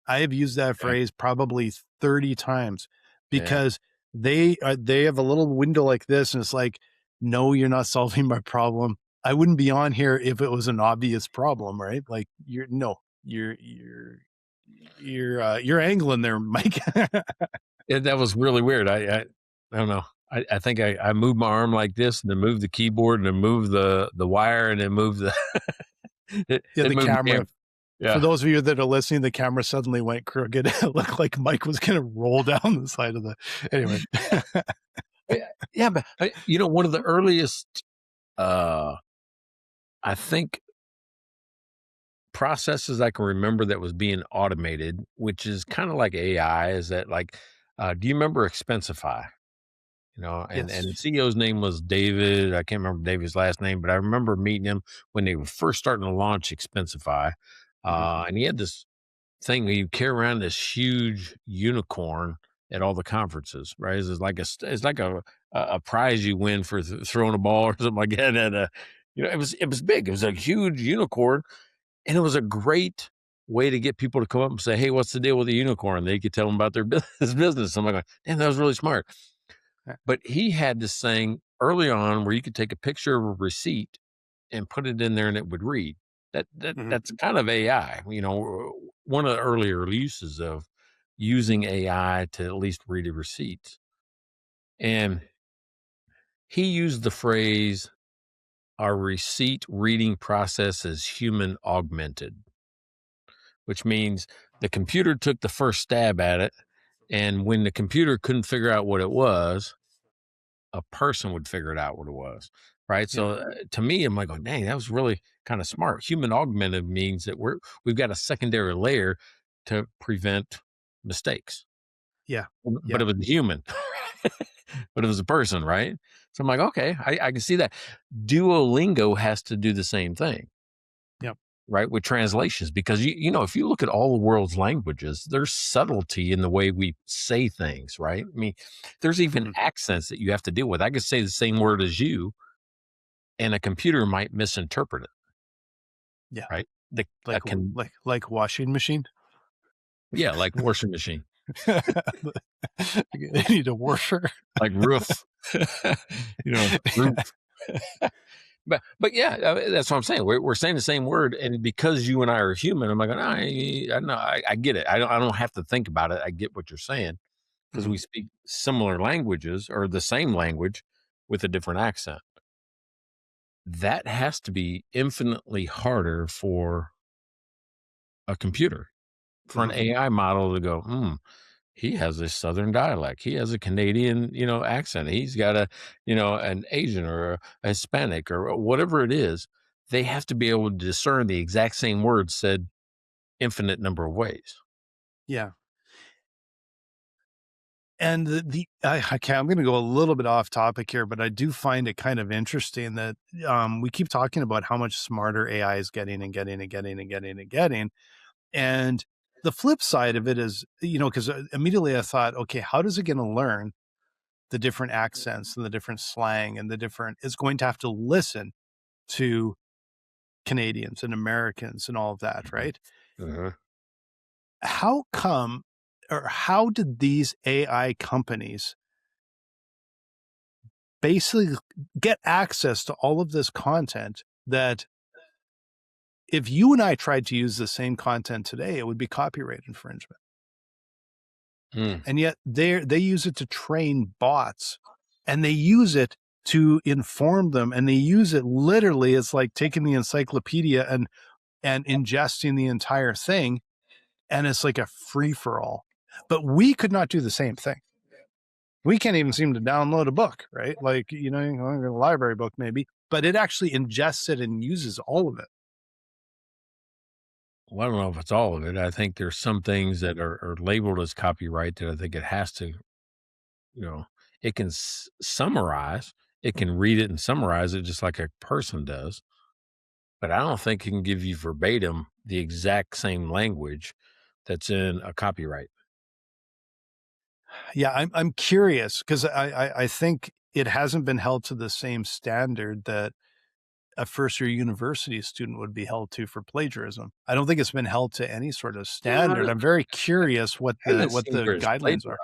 I have used that Okay. phrase probably 30 times Yeah. because they have a little window like this and it's like, no, you're not solving my problem. I wouldn't be on here if it was an obvious problem, right? Like you're angling there, Mike. That was really weird. I don't know. I think I moved my arm like this and then moved the keyboard and then moved the wire and then moved the Yeah, it the moved the camera. camera. For Yeah. those of you that are listening, the camera suddenly went crooked. It looked like Mike was going to roll down the side of the. Anyway, Yeah, but one of the earliest uh I think processes I can remember that was being automated, which is kind of like AI, is that like do you remember Expensify? And Yes. the CEO's name was David. I can't remember David's last name, but I remember meeting him when they were first starting to launch Expensify. Mhm. And he had this thing where you carry around this huge unicorn at all the conferences, right? It's like a prize you win for throwing a ball or something like that. And it was big. It was a huge unicorn, and it was a great way to get people to come up and say, "Hey, what's the deal with the unicorn?" They could tell them about their business. I'm like, "Damn, that was really smart." Yeah. But he had this thing early on where you could take a picture of a receipt and put it in there and it would read. Mhm. That's kind of AI, one of the earlier uses of using AI to at least read a receipt. And he used the phrase, our receipt reading process is human augmented, which means the computer took the first stab at it. And when the computer couldn't figure out what it was, a person would figure it out what it was. Right. Yeah. So to me, I'm like, oh, dang, that was really kind of smart. Human augmented means that we've got a secondary layer to prevent mistakes. Yeah. But Yeah. it was a human, but it was a person. Right. So I'm like, okay, I can see that. Duolingo has to do the same thing. Yep. Right, with translations, because if you look at all the world's languages, there's subtlety in the way we say things, right? I mean, there's even Mhm. accents that you have to deal with. I could say the same word as you, and a computer might misinterpret it, Yeah. right? The I can Like washing machine. Yeah, like washing machine, They need a washer. like roof, roof. But yeah, that's what I'm saying. We're saying the same word, and because you and I are human, I'm like, I know, I get it. I don't have to think about it. I get what you're saying, because Mhm. we speak similar languages or the same language with a different accent. That has to be infinitely harder for a computer, for an Mhm. AI model to go, he has a Southern dialect. He has a Canadian, accent. He's got an Asian or a Hispanic or whatever it is. They have to be able to discern the exact same words said infinite number of ways. Yeah. And okay, I'm going to go a little bit off topic here, but I do find it kind of interesting that we keep talking about how much smarter AI is getting and getting and getting and getting and getting. And the flip side of it is, because immediately I thought, okay, how does it going to learn the different accents and the different slang and it's going to have to listen to Canadians and Americans and all of that, right? Uh-huh. How come, or how did these AI companies basically get access to all of this content that if you and I tried to use the same content today, it would be copyright infringement. Mm. And yet they use it to train bots, and they use it to inform them, and they use it literally. It's like taking the encyclopedia and ingesting the entire thing, and it's like a free for all. But we could not do the same thing. We can't even seem to download a book, right? Like, a library book maybe, but it actually ingests it and uses all of it. Well, I don't know if it's all of it. I think there's some things that are labeled as copyright that I think it has to, you know, it can summarize, it can read it and summarize it just like a person does. But I don't think it can give you verbatim the exact same language that's in a copyright. Yeah, I'm curious because I think it hasn't been held to the same standard that a first year university student would be held to for plagiarism. I don't think it's been held to any sort of Well, standard. I'm very curious what I haven't what seen the where it's guidelines are.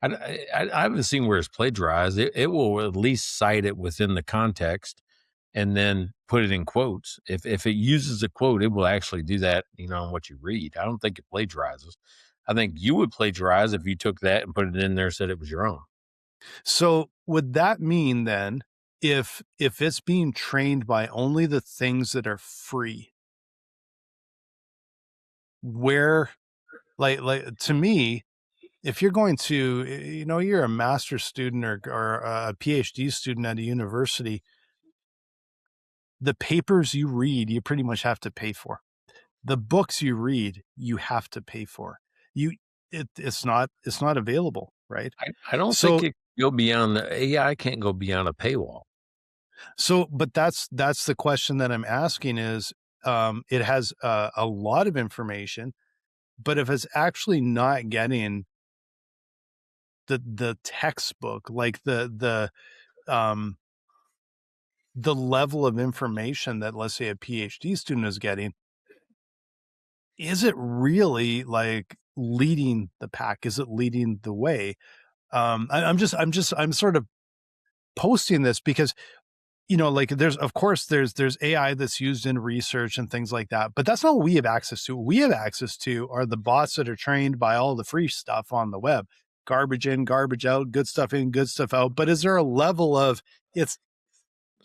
plagiarized. I haven't seen where it's plagiarized. It will at least cite it within the context and then put it in quotes. If it uses a quote, it will actually do that, on what you read. I don't think it plagiarizes. I think you would plagiarize if you took that and put it in there and said it was your own. So would that mean then if it's being trained by only the things that are free, where like to me, if you're going to, you're a master's student or a PhD student at a university, the papers you read, you pretty much have to pay for. The books you read, you have to pay for. You, it's not available, right? I don't think So it. go beyond the AI can't go beyond a paywall. So, but that's the question that I'm asking is, it has a lot of information, but if it's actually not getting the textbook, like the level of information that, let's say, a PhD student is getting, is it really like leading the pack? Is it leading the way? I'm sort of posting this because, like of course there's AI that's used in research and things like that, but that's not what we have access to. What we have access to are the bots that are trained by all the free stuff on the web. Garbage in, garbage out, good stuff in, good stuff out. But is there a level of it's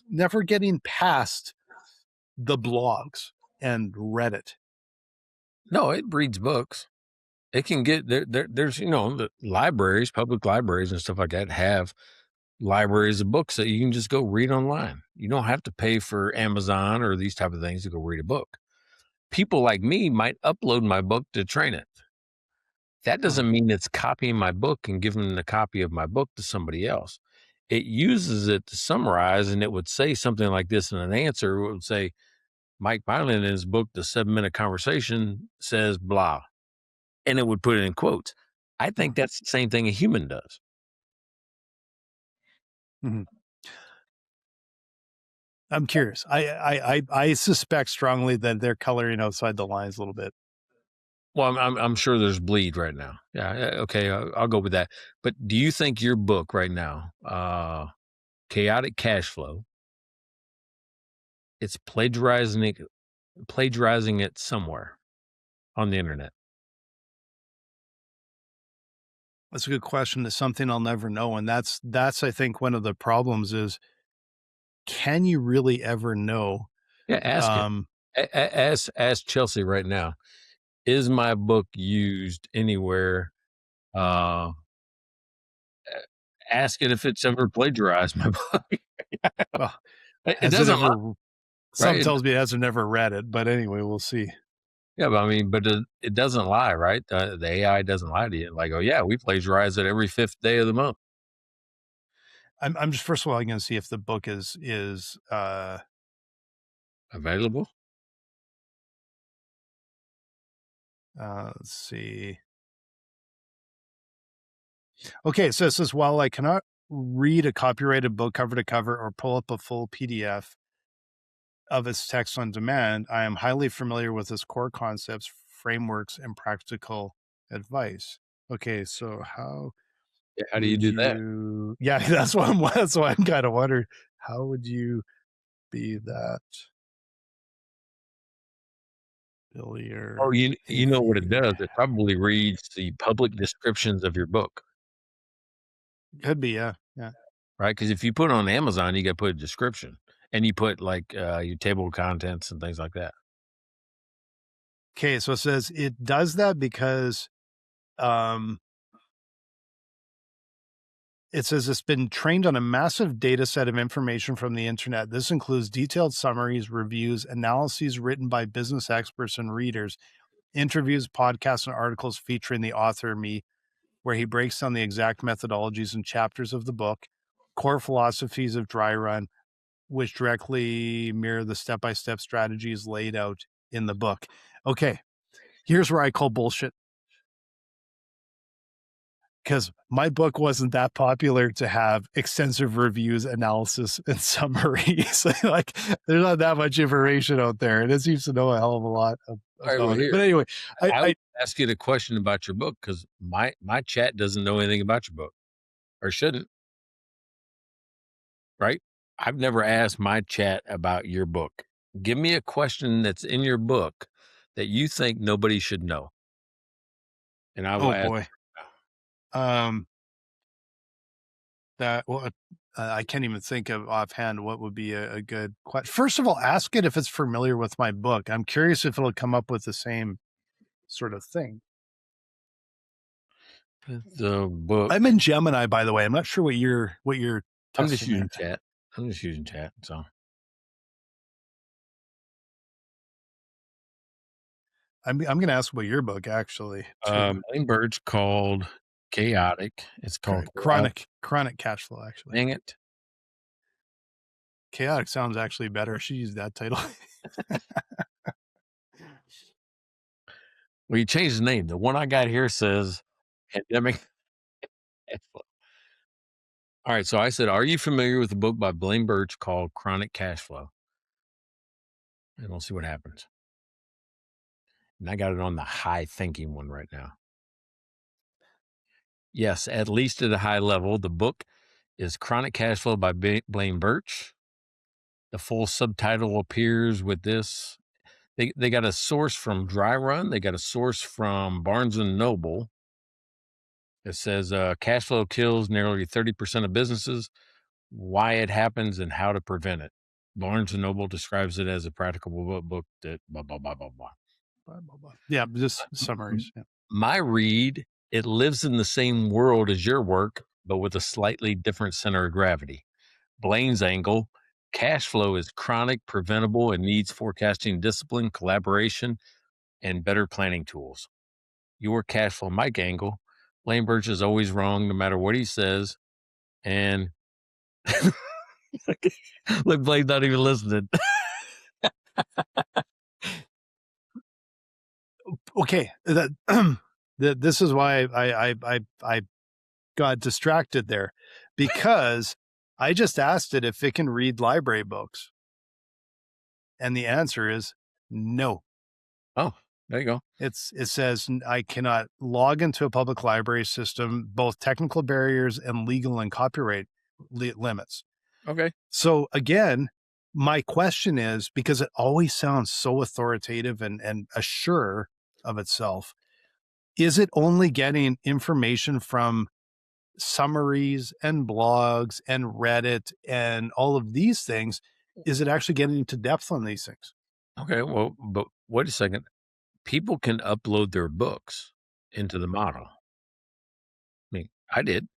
never getting past the blogs and Reddit? No, it reads books. It can get there's the libraries, public libraries and stuff like that have libraries of books that you can just go read online. You don't have to pay for Amazon or these type of things to go read a book. People like me might upload my book to train it. That doesn't mean it's copying my book and giving a copy of my book to somebody else. It uses it to summarize, and it would say something like this in an answer. It would say, Mike Byland in his book, The 7-Minute Conversation, says blah, and it would put it in quotes. I think that's the same thing a human does. Mhm. I'm curious. I suspect strongly that they're coloring outside the lines a little bit. Well, I'm sure there's bleed right now. Yeah, okay, I'll go with that. But do you think your book right now, Chaotic Cash Flow, it's plagiarizing it somewhere on the internet? That's a good question. It's something I'll never know, and that's I think one of the problems is, can you really ever know? Yeah, ask it. Ask Chelsea right now. Is my book used anywhere? Uh, Ask it if it's ever plagiarized my book. Well, It has it doesn't lie, ever? Something right? tells me it hasn't never read it, but anyway, we'll see. Yeah, but I mean, but it doesn't lie, right? The AI doesn't lie to you. Like, oh yeah, we plagiarize it every 5th day of the month. I'm just first of all going to see if the book is Available. let's see. Okay, so it says, while I cannot read a copyrighted book cover to cover or pull up a full PDF of its text on demand, I am highly familiar with its core concepts, frameworks, and practical advice. Okay, so how Yeah, how do you would do that? you? Yeah, that's why I'm kind of wondering, how would you be that familiar Oh, you if know what it you does? It probably reads the public descriptions of your book, could be? Yeah, yeah. right? Because if you put it on Amazon, you got to put a description, and you put like your table of contents and things like that. Okay, so it says it does that because um it says it's been trained on a massive data set of information from the internet. This includes detailed summaries, reviews, analyses written by business experts and readers, interviews, podcasts, and articles featuring the author, me, where he breaks down the exact methodologies and chapters of the book, core philosophies of dry run, which directly mirror the step-by-step strategies laid out in the book. Okay, here's where I call bullshit. Because my book wasn't that popular to have extensive reviews, analysis, and summaries. Like, there's not that much information out there, and it seems to know a hell of a lot All right, well, about it. here But anyway, I I would ask you the question about your book because my chat doesn't know anything about your book or shouldn't, right? I've never asked my chat about your book. Give me a question that's in your book that you think nobody should know, and I will oh ask. boy, um, that well, I can't even think of offhand what would be a good question. First of all, ask it if it's familiar with my book. I'm curious if it'll come up with the same sort of thing. The book. I'm in Gemini, by the way. I'm not sure what you're I'm just testing using there. chat. I'm just using chat. So I'm going to ask about your book actually too. Bird's called chaotic. It's called chaotic. Chronic cash flow, actually. Dang it. Chaotic sounds actually better. I should use that title. Well, you changed the name. The one I got here says pandemic cash flow. All right. So I said, are you familiar with the book by Blaine Birch called Chronic Cash Flow? And we'll see what happens. And I got it on the high thinking one right now. Yes, at least at a high level. The book is Chronic Cash Flow by Blaine Birch. The full subtitle appears with this. They got a source from Dry Run. They got a source from Barnes & Noble. It says cash flow kills nearly 30% of businesses, why it happens, and how to prevent it. Barnes & Noble describes it as a practical book that blah, blah, blah, blah, blah. Yeah, just summaries. Yeah. My read, it lives in the same world as your work, but with a slightly different center of gravity. Blaine's angle, cash flow is chronic, preventable, and needs forecasting discipline, collaboration, and better planning tools. Your cash flow, Mike angle, Blaine Birch is always wrong no matter what he says. And look, Blaine's not even listening. Okay, this is why I got distracted there, because I just asked it if it can read library books, and the answer is no. Oh, there you go. It says I cannot log into a public library system, both technical barriers and legal and copyright limits. Okay. So again, my question is, because it always sounds so authoritative and assured of itself, is it only getting information from summaries and blogs and Reddit and all of these things? Is it actually getting into depth on these things? Okay, well, but wait a second. People can upload their books into the model. I mean, I did.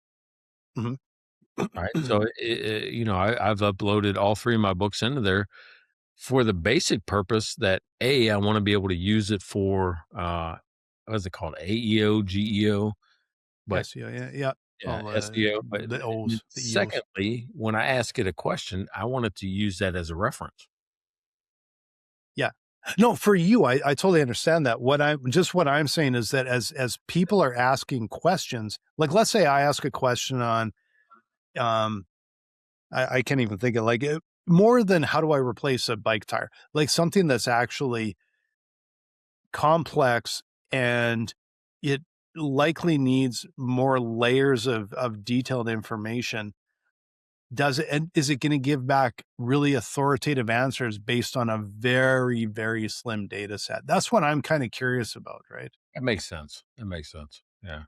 Mm-hmm. All right. So, I've uploaded all 3 of my books into there for the basic purpose that I want to be able to use it for, what is it called? AEO, GEO, but SEO, yeah. SEO. But the O's. Secondly, when I ask it a question, I want it to use that as a reference. Yeah. No, for you, I totally understand that. What I'm saying is that as people are asking questions, like let's say I ask a question on, I can't even think of more than how do I replace a bike tire, like something that's actually complex and it likely needs more layers of detailed information. Is it going to give back really authoritative answers based on a very, very slim data set? That's what I'm kind of curious about, right? That makes sense. Yeah.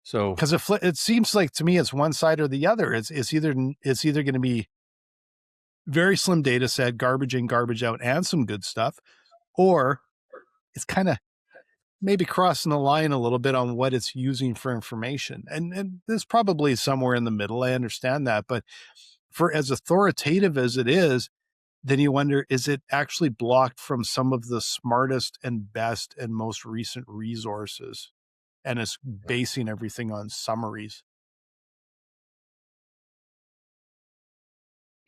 So, because it seems like to me it's one side or the other. It's either going to be very slim data set, garbage in, garbage out, and some good stuff, or it's kind of maybe crossing the line a little bit on what it's using for information. And there's probably somewhere in the middle. I understand that. But for as authoritative as it is, then you wonder, is it actually blocked from some of the smartest and best and most recent resources? And it's basing everything on summaries.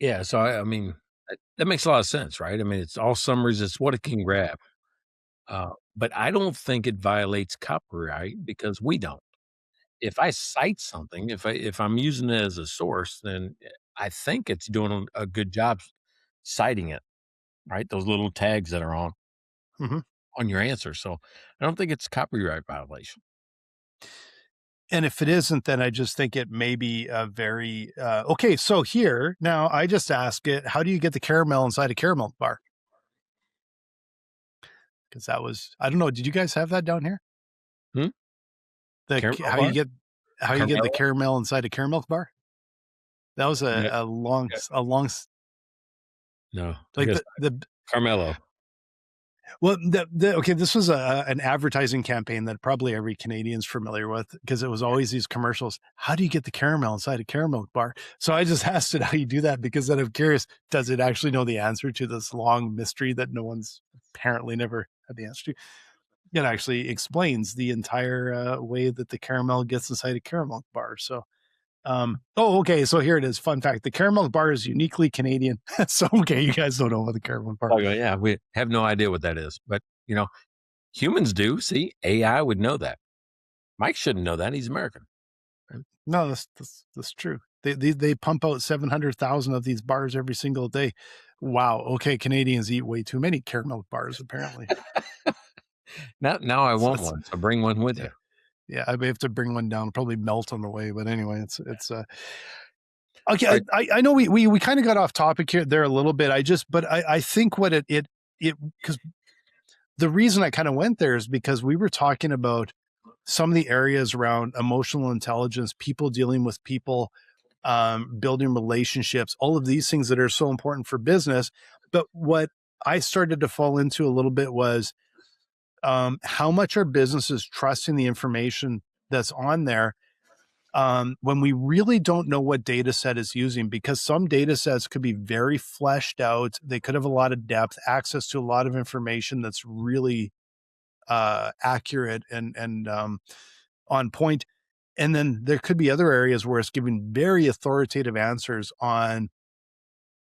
yeah. So, I mean, that makes a lot of sense, right? I mean, it's all summaries. It's what it can grab. But I don't think it violates copyright because we don't. If I cite something, if I'm using it as a source, then I think it's doing a good job citing it, right? Those little tags that are on your answer. So I don't think it's copyright violation. And if it isn't, then I just think it may be a very, okay. So here, now I just ask it, how do you get the caramel inside a caramel bar? Because that was, I don't know. Did you guys have that down here? How you get the caramel inside a caramel bar? That was a long, no, like the Carmelo. Well, okay, this was an advertising campaign that probably every Canadian's familiar with, because it was always these commercials. How do you get the caramel inside a caramel bar? So I just asked it how you do that, because then I'm curious, does it actually know the answer to this long mystery that no one's apparently never had the answer to? it actually explains the entire way that the caramel gets inside a caramel bar. So, okay. So here it is. Fun fact: the caramel bar is uniquely Canadian. So, okay, you guys don't know about the caramel bar. Oh, yeah, we have no idea what that is, but humans do. See, AI would know that. Mike shouldn't know that. He's American. No, that's true. They pump out 700,000 of these bars every single day. Wow. Okay, Canadians eat way too many caramel bars, apparently. Now I want one, so bring one with you. Yeah, I may have to bring one down. Probably melt on the way, but anyway, it's okay. Right. I know we kind of got off topic here there a little bit. I think what it because the reason I kind of went there is because we were talking about some of the areas around emotional intelligence, people dealing with people, building relationships, all of these things that are so important for business. But what I started to fall into a little bit was how much are businesses trusting the information that's on there when we really don't know what data set is using, because some data sets could be very fleshed out. They could have a lot of depth, access to a lot of information that's really accurate and on point. And then there could be other areas where it's giving very authoritative answers on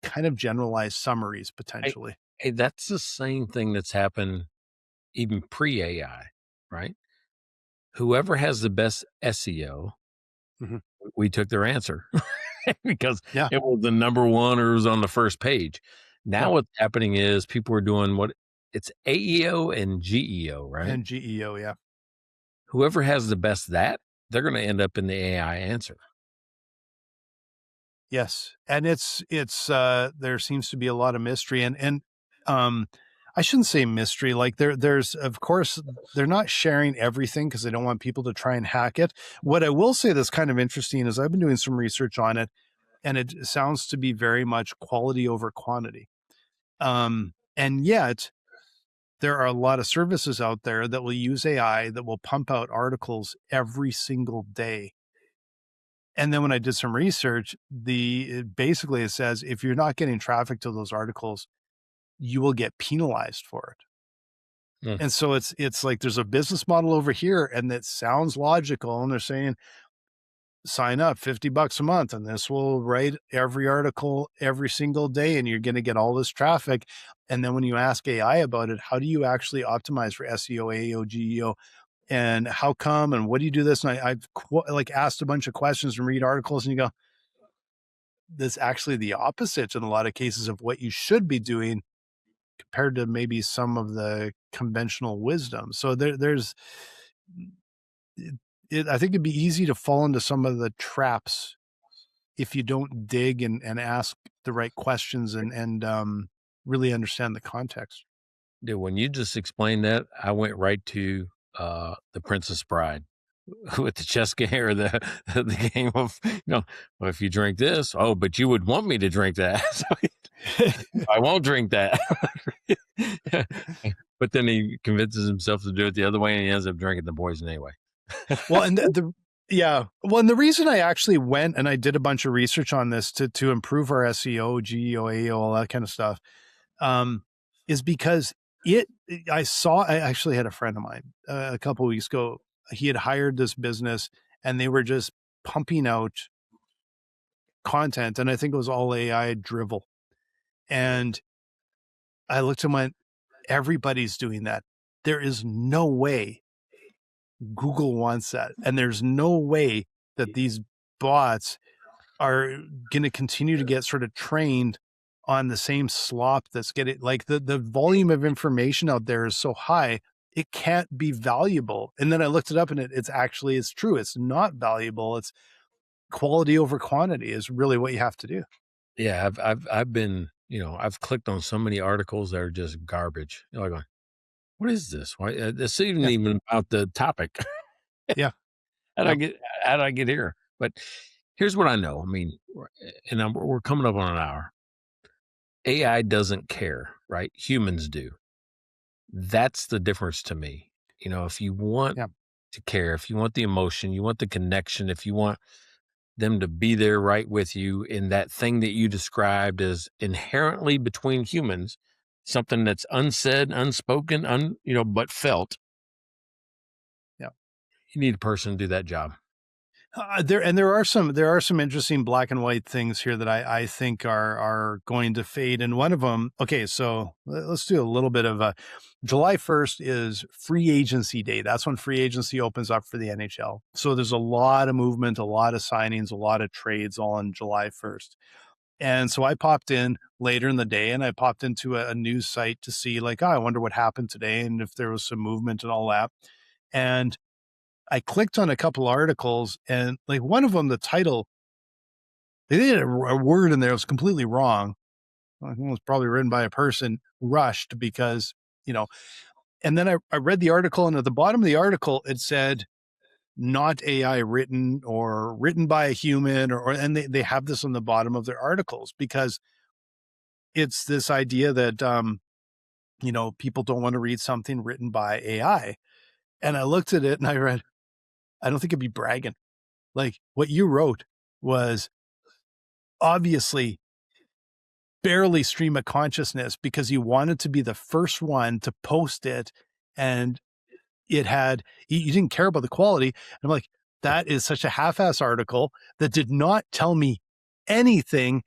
kind of generalized summaries potentially. Hey, that's the same thing that's happened even pre-AI, right? Whoever has the best SEO, Mhm. we took their answer because Yeah. it was the number one or it was on the first page. Now Yeah. what's happening is people are doing it's AEO and GEO, right? And GEO. Yeah. Whoever has the best they're going to end up in the AI answer. Yes. And it's there seems to be a lot of mystery and I shouldn't say mystery. Like there's of course they're not sharing everything because they don't want people to try and hack it. What I will say that's kind of interesting is I've been doing some research on it, and it sounds to be very much quality over quantity. And yet there are a lot of services out there that will use AI that will pump out articles every single day. And then when I did some research, basically it says if you're not getting traffic to those articles, you will get penalized for it. Hmm. And so it's like there's a business model over here, and that sounds logical. And they're saying, sign up $50 a month, and this will write every article every single day, and you're going to get all this traffic. And then when you ask AI about it, how do you actually optimize for SEO, AEO, GEO, and how come, and what do you do this? And I've asked a bunch of questions and read articles, and you go, that's actually the opposite in a lot of cases of what you should be doing compared to maybe some of the conventional wisdom. So there's, I think it'd be easy to fall into some of the traps if you don't dig and ask the right questions and really understand the context. Dude, when you just explained that, I went right to the Princess Bride with the chess game or the game of, well, if you drink this, but you would want me to drink that. So I won't drink that. But then he convinces himself to do it the other way, and he ends up drinking the poison anyway. Well, and and the reason I actually went and I did a bunch of research on this to improve our SEO, GEO, AEO, all that kind of stuff, is because I actually had a friend of mine a couple of weeks ago. He had hired this business, and they were just pumping out content, and I think it was all AI drivel. And I looked at him and went, everybody's doing that. There is no way Google wants that. And there's no way that these bots are going to continue to get sort of trained on the same slop that's getting, like, the volume of information out there is so high, it can't be valuable. And then I looked it up, and it's true. It's not valuable. It's quality over quantity is really what you have to do. Yeah, I've been, I've clicked on so many articles that are just garbage. You're like, going, what is this? Why this isn't even about the topic? Yeah. How did I get here? But here's what I know. I mean, and we're coming up on an hour. AI doesn't care, right? Humans do. That's the difference to me. If you want to care, if you want the emotion, you want the connection, if you want them to be there right with you in that thing that you described as inherently between humans, something that's unsaid, unspoken, but felt, You need a person to do that job. There are some interesting black and white things here that I think are going to fade. And one of them, okay, so let's do a little bit of July 1st is free agency day. That's when free agency opens up for the NHL. So there's a lot of movement, a lot of signings, a lot of trades all on July 1st. And so I popped in later in the day and I popped into a news site to see like, oh, I wonder what happened today and if there was some movement and all that. And I clicked on a couple articles and like one of them, the title, they did a word in there that was completely wrong. I think it was probably written by a person, rushed because, and then I read the article and at the bottom of the article, it said not AI written or written by a human and they have this on the bottom of their articles because it's this idea that, people don't want to read something written by AI. And I looked at it and I read, I don't think it'd be bragging. Like what you wrote was obviously barely stream of consciousness because you wanted to be the first one to post it and you didn't care about the quality. And I'm like, that is such a half-ass article that did not tell me anything.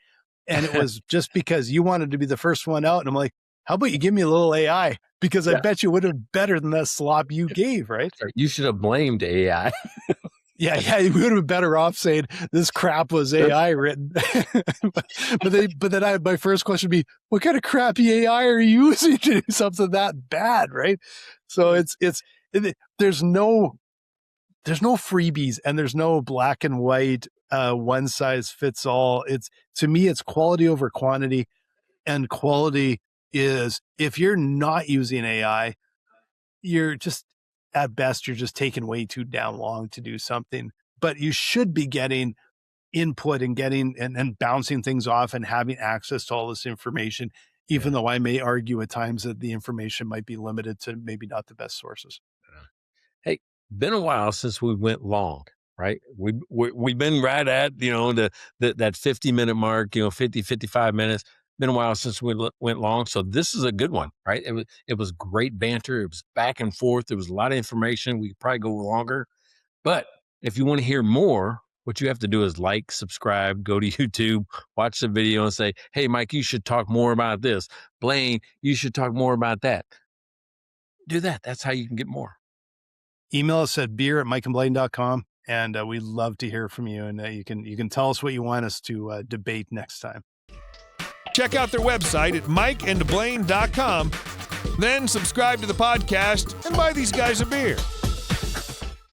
And it was just because you wanted to be the first one out. And I'm like, how about you give me a little AI? Because I bet you would have been better than that slop you gave, right? You should have blamed AI. Yeah, we would have been better off saying this crap was AI written. but then my first question would be, what kind of crappy AI are you using to do something that bad, right? So there's no freebies and there's no black and white one size fits all. To me, it's quality over quantity, and quality is if you're not using AI, you're just at best, you're just taking way too damn long to do something, but you should be getting input and getting and bouncing things off and having access to all this information, even though I may argue at times that the information might be limited to maybe not the best sources. Hey, been a while since we went long, right? We've been right at, that 50-minute mark, 50, 55 minutes. Been a while since we went long. So this is a good one, right? It was great banter. It was back and forth. There was a lot of information. We could probably go longer, but if you want to hear more, what you have to do is like, subscribe, go to YouTube, watch the video and say, hey, Mike, you should talk more about this. Blaine, you should talk more about that. Do that. That's how you can get more. Email us at beer@mikeandblaine.com. And we'd love to hear from you. And you can tell us what you want us to debate next time. Check out their website at mikeandblaine.com. Then subscribe to the podcast and buy these guys a beer.